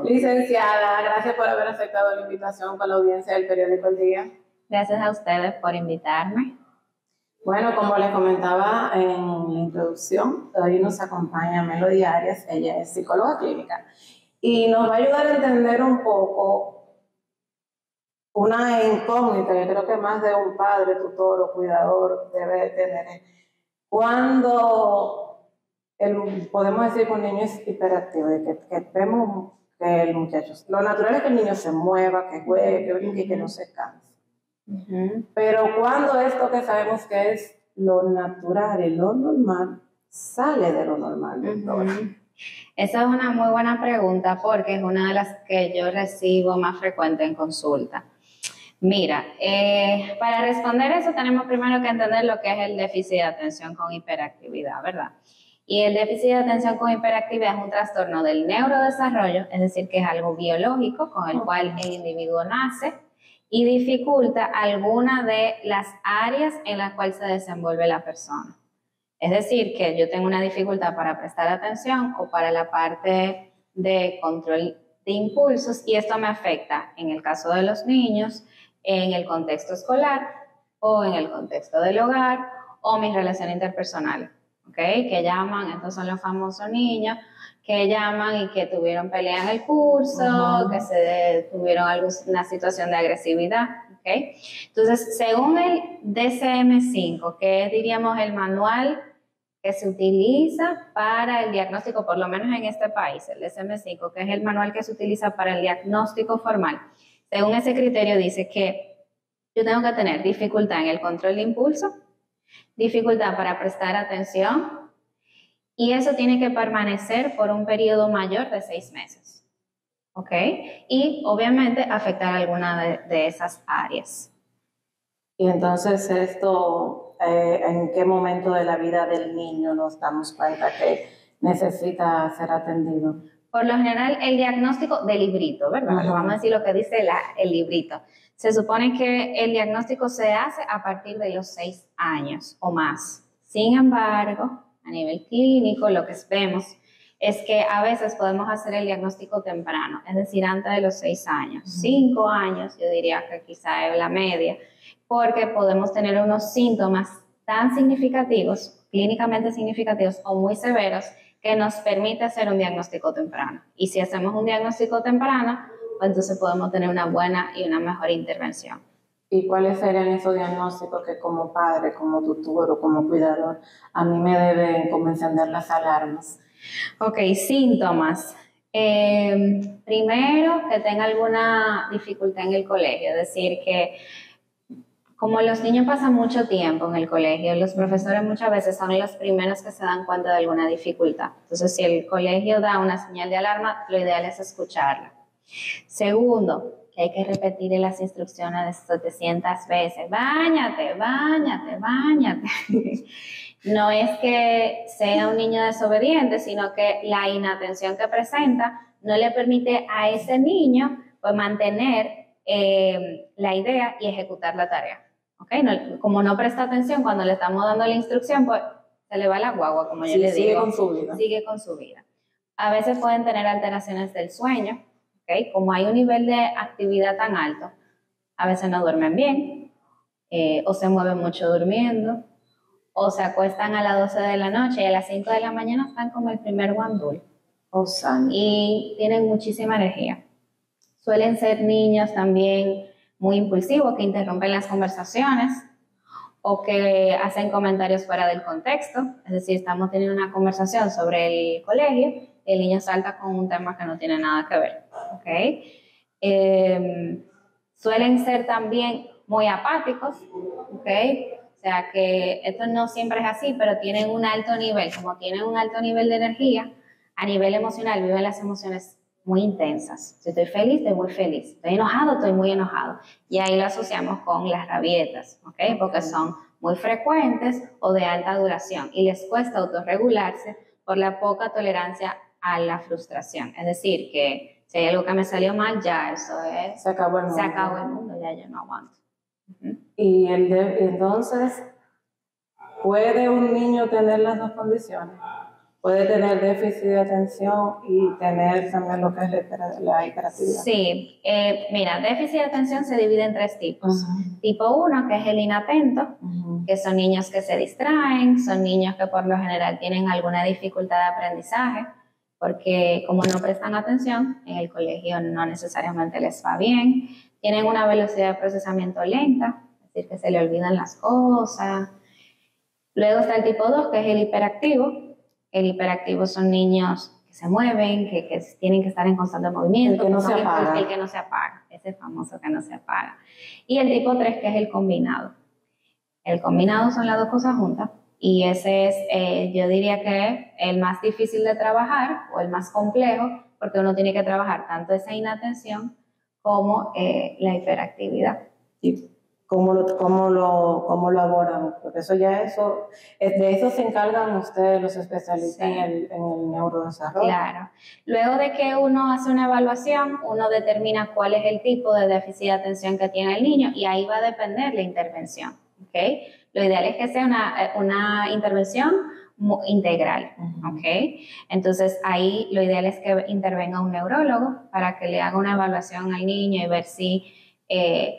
Licenciada, gracias por haber aceptado la invitación con la audiencia del periódico El Día. Gracias a ustedes por invitarme. Bueno, como les comentaba en la introducción, hoy nos acompaña Melody Arias, ella es psicóloga clínica y nos va a ayudar a entender un poco una incógnita, yo creo que más de un padre, tutor o cuidador debe de tener. Cuando podemos decir que un niño es hiperactivo, de que vemos que el muchacho, lo natural es que el niño se mueva, que juegue, que brinque y que no se canse. Pero cuando esto que sabemos que es lo natural y lo normal, sale de lo normal. Esa es una muy buena pregunta porque es una de las que yo recibo más frecuente en consulta. Mira, para responder eso tenemos primero que entender lo que es el déficit de atención con hiperactividad, ¿verdad? Y el déficit de atención con hiperactividad es un trastorno del neurodesarrollo, es decir, que es algo biológico con el cual el individuo nace y dificulta alguna de las áreas en las cuales se desenvuelve la persona. Es decir, que yo tengo una dificultad para prestar atención o para la parte de control de impulsos y esto me afecta en el caso de los niños, en el contexto escolar o en el contexto del hogar o mis relaciones interpersonales, ¿ok? Que llaman, estos son los famosos niños que llaman y que tuvieron pelea en el curso, que se tuvieron una situación de agresividad, ¿ok? Entonces, según el DSM-5, que es, diríamos, el manual que se utiliza para el diagnóstico, por lo menos en este país, el DSM-5, que es el manual que se utiliza para el diagnóstico formal, según ese criterio dice que yo tengo que tener dificultad en el control de impulso, dificultad para prestar atención, y eso tiene que permanecer por un periodo mayor de 6 meses, ¿ok? Y obviamente afectar alguna de esas áreas. Y entonces esto, ¿en qué momento de la vida del niño nos damos cuenta que necesita ser atendido? Por lo general, el diagnóstico del librito, ¿verdad? Vamos a decir lo que dice el librito. Se supone que el diagnóstico se hace a partir de los 6 años o más. Sin embargo, a nivel clínico, lo que vemos es que a veces podemos hacer el diagnóstico temprano, es decir, antes de los 6 años. 5 años, yo diría que quizá es la media, porque podemos tener unos síntomas tan significativos, clínicamente significativos o muy severos, que nos permite hacer un diagnóstico temprano. Y si hacemos un diagnóstico temprano, pues entonces podemos tener una buena y una mejor intervención. ¿Y cuáles serían esos diagnósticos que como padre, como tutor o como cuidador, a mí me deben como encender las alarmas? Ok, síntomas. Primero, que tenga alguna dificultad en el colegio, es decir, que como los niños pasan mucho tiempo en el colegio, los profesores muchas veces son los primeros que se dan cuenta de alguna dificultad. Entonces, si el colegio da una señal de alarma, lo ideal es escucharla. Segundo, que hay que repetir las instrucciones 700 veces. Báñate, báñate, báñate. No es que sea un niño desobediente, sino que la inatención que presenta no le permite a ese niño pues, mantener la idea y ejecutar la tarea. ¿Okay? No, como no presta atención cuando le estamos dando la instrucción, pues se le va la guagua, como yo le digo. Sigue con su vida. Sigue con su vida. A veces pueden tener alteraciones del sueño, ¿okay? Como hay un nivel de actividad tan alto, a veces no duermen bien, o se mueven mucho durmiendo, o se acuestan a las 12 de la noche y a las 5 de la mañana están como el primer guandul. Y tienen muchísima energía. Suelen ser niños también muy impulsivos que interrumpen las conversaciones o que hacen comentarios fuera del contexto. Es decir, estamos teniendo una conversación sobre el colegio y el niño salta con un tema que no tiene nada que ver. ¿Okay? Suelen ser también muy apáticos, ¿okay? O sea que esto no siempre es así, pero tienen un alto nivel, como tienen un alto nivel de energía, a nivel emocional viven las emociones muy intensas. Si estoy feliz, estoy muy feliz. Estoy enojado, estoy muy enojado. Y ahí lo asociamos con las rabietas, ¿okay? Porque son muy frecuentes o de alta duración y les cuesta autorregularse por la poca tolerancia a la frustración. Es decir, que si hay algo que me salió mal, ya eso es... Se acabó el mundo. Se acabó el mundo, ya yo no aguanto. Y entonces, ¿puede un niño tener las dos condiciones? puede tener déficit de atención y tener también lo que es la hiperactividad. Sí, mira, déficit de atención se divide en 3 tipos. Tipo 1, que es el inatento, que son niños que se distraen, son niños que por lo general tienen alguna dificultad de aprendizaje, porque como no prestan atención, en el colegio no necesariamente les va bien, tienen una velocidad de procesamiento lenta, es decir, que se le olvidan las cosas. Luego está el tipo 2, que es el hiperactivo. El hiperactivo son niños que se mueven, que tienen que estar en constante movimiento. El que no se apaga. El que no se apaga, ese famoso que no se apaga. Y el tipo 3, que es el combinado. El combinado son las 2 cosas juntas. Y ese es, yo diría que el más difícil de trabajar o el más complejo, porque uno tiene que trabajar tanto esa inatención como la hiperactividad. Sí. ¿Cómo lo abordan? Porque de eso se encargan ustedes, los especialistas, sí, en el neurodesarrollo. Claro. Luego de que uno hace una evaluación, uno determina cuál es el tipo de déficit de atención que tiene el niño y ahí va a depender la intervención. ¿Okay? Lo ideal es que sea una intervención integral. ¿Okay? Entonces ahí lo ideal es que intervenga un neurólogo para que le haga una evaluación al niño y ver si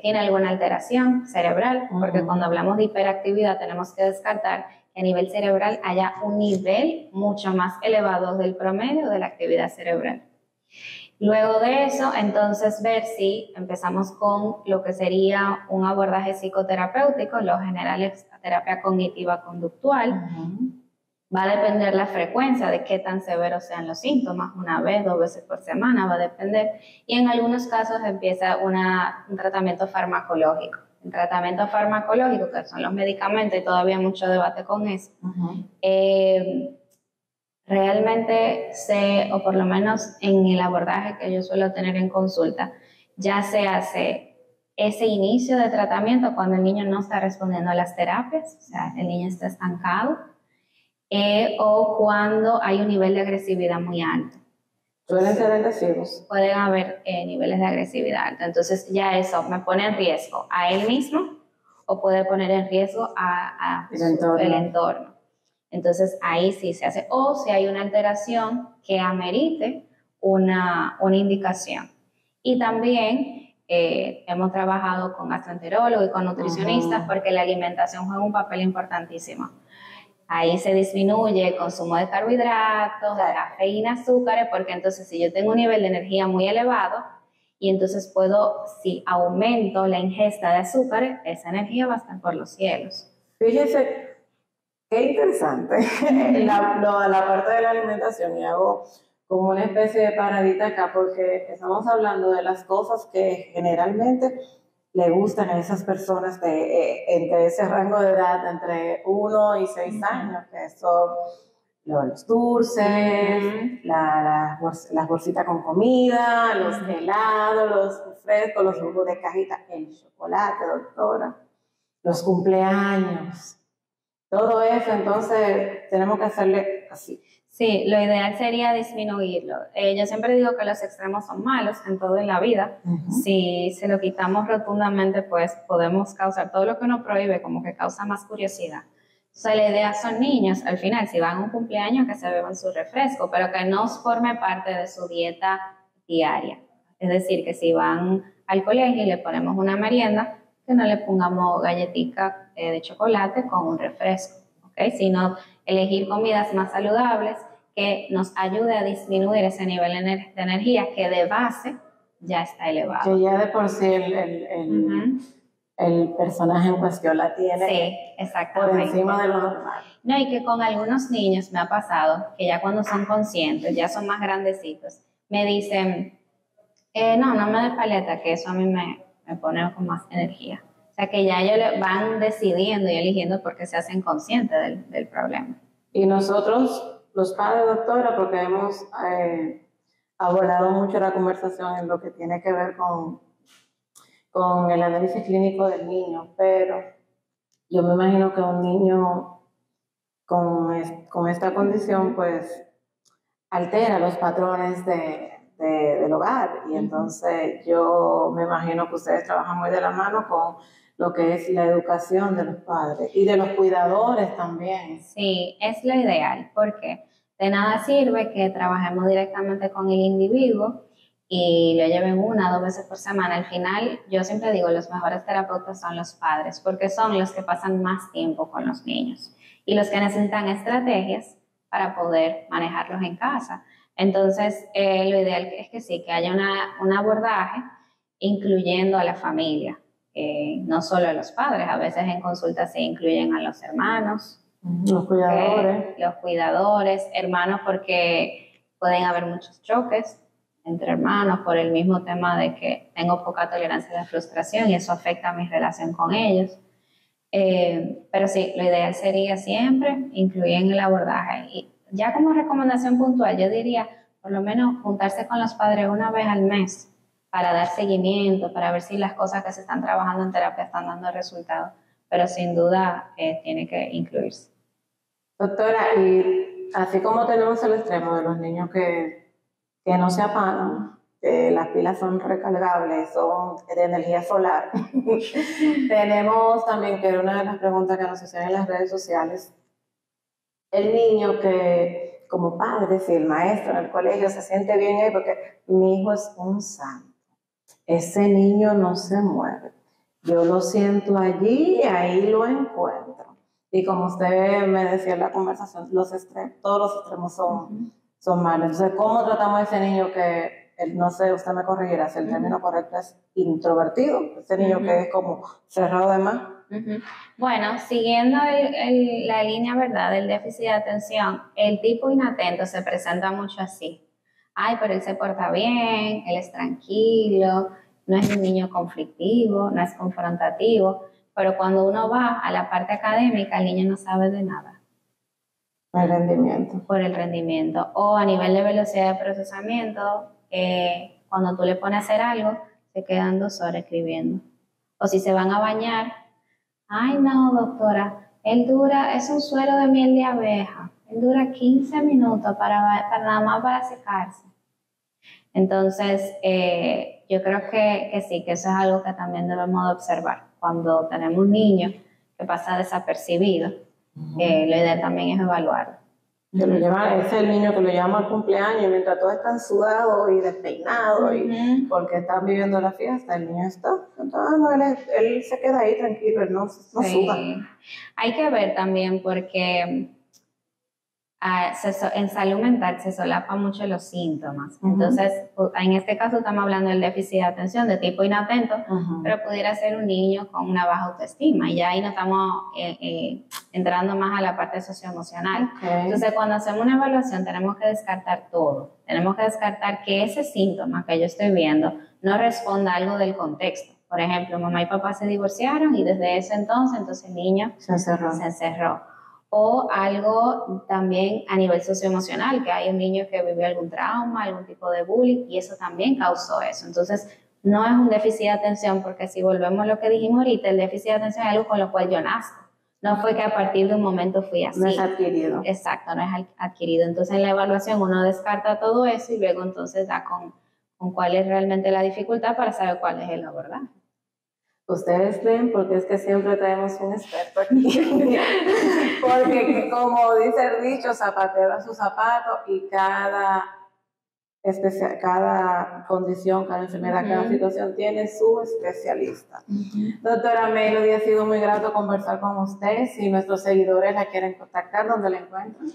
tiene alguna alteración cerebral, porque cuando hablamos de hiperactividad tenemos que descartar que a nivel cerebral haya un nivel mucho más elevado del promedio de la actividad cerebral. Luego de eso, entonces ver si empezamos con lo que sería un abordaje psicoterapéutico, lo general es terapia cognitiva conductual. Va a depender la frecuencia de qué tan severos sean los síntomas, 1 vez, 2 veces por semana, va a depender. Y en algunos casos empieza un tratamiento farmacológico. El tratamiento farmacológico, que son los medicamentos, y todavía hay mucho debate con eso, realmente o por lo menos en el abordaje que yo suelo tener en consulta, ya se hace ese inicio de tratamiento cuando el niño no está respondiendo a las terapias, o sea, el niño está estancado, o cuando hay un nivel de agresividad muy alto. ¿Suelen ser agresivos? Pueden haber niveles de agresividad alta. Entonces ya eso me pone en riesgo a él mismo o puede poner en riesgo a el entorno. Entonces ahí sí se hace. O si hay una alteración que amerite una indicación. Y también hemos trabajado con gastroenterólogos y con nutricionistas porque la alimentación juega un papel importantísimo. Ahí se disminuye el consumo de carbohidratos, de cafeína, azúcares, porque entonces si yo tengo un nivel de energía muy elevado y entonces si aumento la ingesta de azúcares, esa energía va a estar por los cielos. Fíjense, qué interesante la parte de la alimentación, y hago como una especie de paradita acá porque estamos hablando de las cosas que generalmente le gustan a esas personas entre ese rango de edad, entre 1 y 6 años, que son los dulces, las bolsitas con comida, los helados, los frescos, los jugos de cajita, el chocolate, doctora, los cumpleaños, todo eso. Entonces tenemos que hacerle así. Sí, lo ideal sería disminuirlo. Yo siempre digo que los extremos son malos en todo en la vida. Si se lo quitamos rotundamente, pues podemos causar todo lo que uno prohíbe, como que causa más curiosidad. O sea, la idea son niños, al final, si van a un cumpleaños, que se beban su refresco, pero que no forme parte de su dieta diaria. Es decir, que si van al colegio y le ponemos una merienda, que no le pongamos galletica de chocolate con un refresco, ¿ok? Sino elegir comidas más saludables que nos ayude a disminuir ese nivel de energía que de base ya está elevado. Que ya de por sí el personaje en cuestión la tiene, sí, exactamente, por encima de lo normal. No, y que con algunos niños me ha pasado que ya cuando son conscientes, ya son más grandecitos, me dicen, no me des paleta, que eso a mí me pone con más energía. O sea, que ya ellos van decidiendo y eligiendo porque se hacen conscientes del problema. Y nosotros, los padres, doctora, porque hemos abordado mucho la conversación en lo que tiene que ver con el análisis clínico del niño, pero yo me imagino que un niño con esta condición, pues, altera los patrones del hogar. Y entonces yo me imagino que ustedes trabajan muy de la mano con lo que es la educación de los padres y de los cuidadores también. Sí, es lo ideal, porque De nada sirve que trabajemos directamente con el individuo y lo lleven 1 o 2 veces por semana. Al final, yo siempre digo, los mejores terapeutas son los padres, porque son los que pasan más tiempo con los niños y los que necesitan estrategias para poder manejarlos en casa. Entonces, lo ideal es que sí, que haya un abordaje incluyendo a la familia, no solo a los padres. A veces en consulta se incluyen a los hermanos, los cuidadores. Los cuidadores, hermanos, porque pueden haber muchos choques entre hermanos por el mismo tema de que tengo poca tolerancia a la frustración y eso afecta a mi relación con ellos. Pero sí, lo ideal sería siempre incluir en el abordaje. Y ya como recomendación puntual, yo diría por lo menos juntarse con los padres 1 vez al mes para dar seguimiento, para ver si las cosas que se están trabajando en terapia están dando resultados. Pero sin duda tiene que incluirse. Doctora, y así como tenemos el extremo de los niños que no se apagan, que las pilas son recargables, son de energía solar, tenemos también, que era una de las preguntas que nos hacían en las redes sociales, el niño que como padre, si el maestro en el colegio se siente bien ahí, porque mi hijo es un santo, ese niño no se mueve, yo lo siento allí y ahí lo encuentro. Y como usted me decía en la conversación, todos los extremos son malos. Entonces, ¿cómo tratamos a ese niño que, no sé, usted me corregirá si el término correcto es introvertido? Ese niño que es como cerrado de más. Bueno, siguiendo la línea, ¿verdad?, del déficit de atención, el tipo inatento se presenta mucho así. Ay, pero él se porta bien, él es tranquilo, no es un niño conflictivo, no es confrontativo. Pero cuando uno va a la parte académica, el niño no sabe de nada. El rendimiento. Por el rendimiento. O a nivel de velocidad de procesamiento, cuando tú le pones a hacer algo, se quedan 2 horas escribiendo. O si se van a bañar, ay no, doctora, es un suero de miel de abeja. Él dura 15 minutos para nada más para secarse. Entonces, yo creo que sí, que eso es algo que también debemos de observar. Cuando tenemos un niño que pasa desapercibido, lo ideal también es evaluarlo. Es el niño que lo llama al cumpleaños y mientras todos están sudados y despeinados y porque están viviendo la fiesta, el niño está, él se queda ahí tranquilo, él no suda. Hay que ver también porque en salud mental se solapan mucho los síntomas. Entonces, en este caso estamos hablando del déficit de atención de tipo inatento, pero pudiera ser un niño con una baja autoestima y ya ahí no estamos entrando más a la parte socioemocional. Entonces, cuando hacemos una evaluación tenemos que descartar todo. Tenemos que descartar que ese síntoma que yo estoy viendo no responda a algo del contexto. Por ejemplo, mamá y papá se divorciaron y desde ese entonces el niño se encerró. O algo también a nivel socioemocional, que hay un niño que vivió algún trauma, algún tipo de bullying, y eso también causó eso. Entonces, no es un déficit de atención, porque si volvemos a lo que dijimos ahorita, el déficit de atención es algo con lo cual yo nazco. No fue que a partir de un momento fui así. No es adquirido. Exacto, no es adquirido. Entonces, en la evaluación uno descarta todo eso y luego entonces da con cuál es realmente la dificultad para saber cuál es el abordaje. Ustedes ven, porque es que siempre traemos un experto aquí. Porque, como dice el dicho, zapatero a su zapato y cada condición, cada enfermedad, cada situación tiene su especialista. Doctora Melody, ha sido muy grato conversar con usted. Si nuestros seguidores la quieren contactar, ¿dónde la encuentran?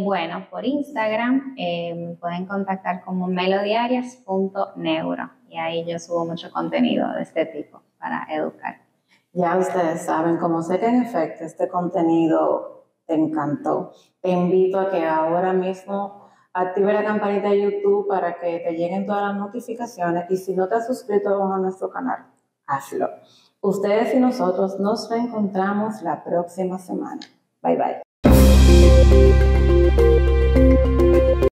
Bueno, por Instagram me pueden contactar como melodyarias.neuro y ahí yo subo mucho contenido de este tipo para educar. Ya ustedes saben, como sé que en efecto este contenido te encantó, te invito a que ahora mismo active la campanita de YouTube para que te lleguen todas las notificaciones y si no te has suscrito aún a nuestro canal, hazlo. Ustedes y nosotros nos reencontramos la próxima semana. Bye bye.